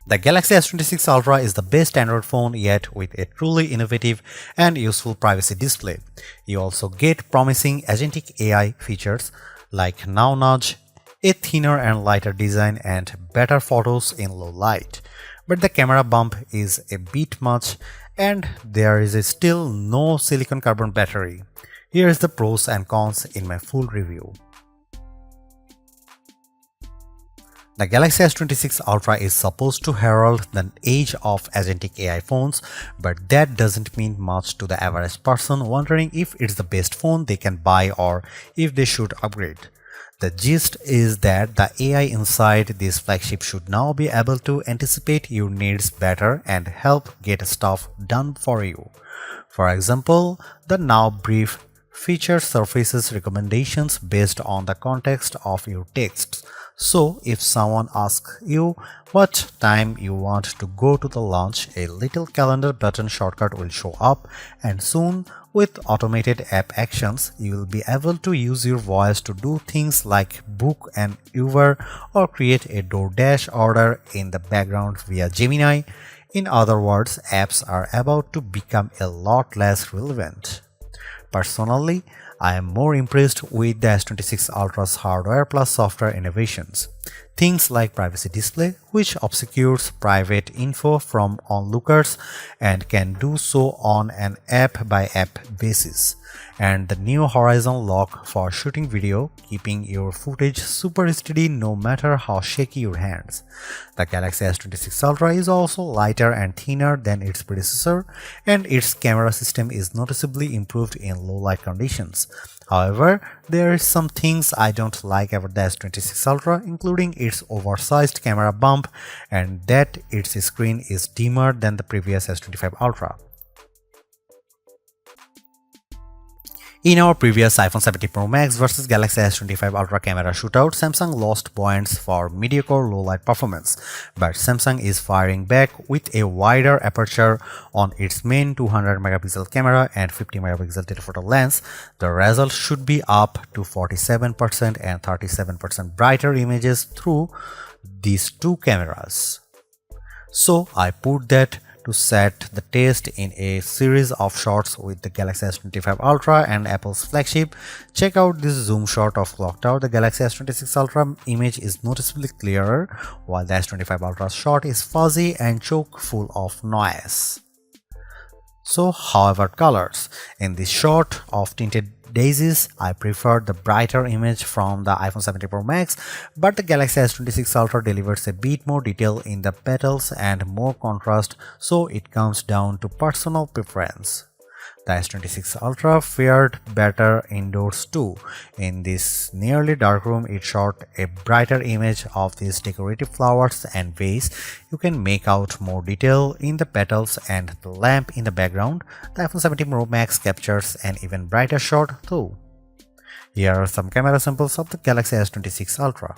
The Galaxy S26 Ultra is the best Android phone yet, with a truly innovative and useful privacy display. You also get promising agentic AI features like Now Nudge, a thinner and lighter design, and better photos in low light. But the camera bump is a bit much, and there is still no silicon carbon battery. Here is the pros and cons in my full review. The Galaxy S26 Ultra is supposed to herald the age of agentic AI phones, but that doesn't mean much to the average person wondering if it's the best phone they can buy or if they should upgrade. The gist is that the AI inside this flagship should now be able to anticipate your needs better and help get stuff done for you. For example, the Now Brief feature surfaces recommendations based on the context of your texts. So, if someone asks you what time you want to go to the lunch, a little calendar button shortcut will show up, and soon, with automated app actions, you will be able to use your voice to do things like book an Uber or create a DoorDash order in the background via Gemini. In other words, apps are about to become a lot less relevant. Personally, I am more impressed with the S26 Ultra's hardware plus software innovations. Things like privacy display, which obscures private info from onlookers and can do so on an app-by-app basis, and the new horizon lock for shooting video, keeping your footage super steady no matter how shaky your hands. The Galaxy S26 Ultra is also lighter and thinner than its predecessor, and its camera system is noticeably improved in low light conditions. However, there are some things I don't like about the S26 Ultra, including its oversized camera bump and that its screen is dimmer than the previous S25 Ultra. In our previous iPhone 17 Pro Max vs Galaxy S25 Ultra camera shootout, Samsung lost points for mediocre low-light performance, but Samsung is firing back with a wider aperture on its main 200 megapixel camera and 50 megapixel telephoto lens. The result should be up to 47% and 37% brighter images through these two cameras. So I put that to set the test in a series of shots with the Galaxy S25 Ultra and Apple's flagship. Check out this zoom shot of clocked out. The Galaxy S26 Ultra image is noticeably clearer, while the S25 Ultra shot is fuzzy and choke full of noise. So, how about colors? In this shot of tinted daisies, I prefer the brighter image from the iPhone 17 Pro Max, but the Galaxy S26 Ultra delivers a bit more detail in the petals and more contrast, so it comes down to personal preference. The S26 Ultra fared better indoors too. In this nearly dark room, it shot a brighter image of these decorative flowers and vase. You can make out more detail in the petals and the lamp in the background. The iPhone 17 Pro Max captures an even brighter shot too. Here are some camera samples of the Galaxy S26 Ultra.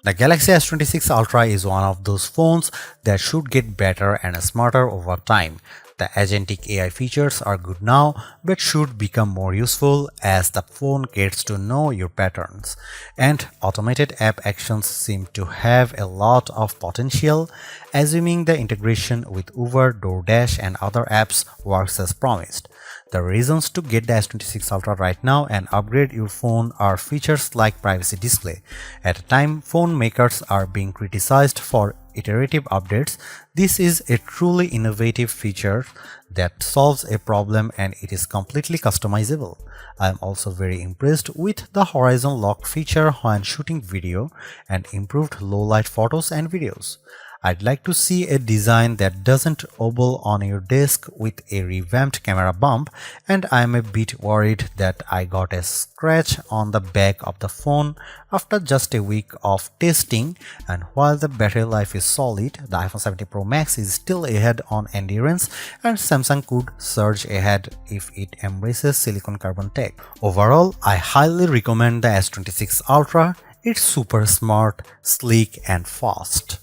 The Galaxy S26 Ultra is one of those phones that should get better and smarter over time. The agentic AI features are good now but should become more useful as the phone gets to know your patterns. And automated app actions seem to have a lot of potential, assuming the integration with Uber, DoorDash and other apps works as promised. The reasons to get the S26 Ultra right now and upgrade your phone are features like privacy display. At a time phone makers are being criticized for iterative updates, this is a truly innovative feature that solves a problem and it is completely customizable. I am also very impressed with the horizon lock feature when shooting video and improved low light photos and videos. I'd like to see a design that doesn't wobble on your desk with a revamped camera bump, and I'm a bit worried that I got a scratch on the back of the phone after just a week of testing, and while the battery life is solid, the iPhone 17 Pro Max is still ahead on endurance and Samsung could surge ahead if it embraces silicon carbon tech. Overall, I highly recommend the S26 Ultra. It's super smart, sleek and fast.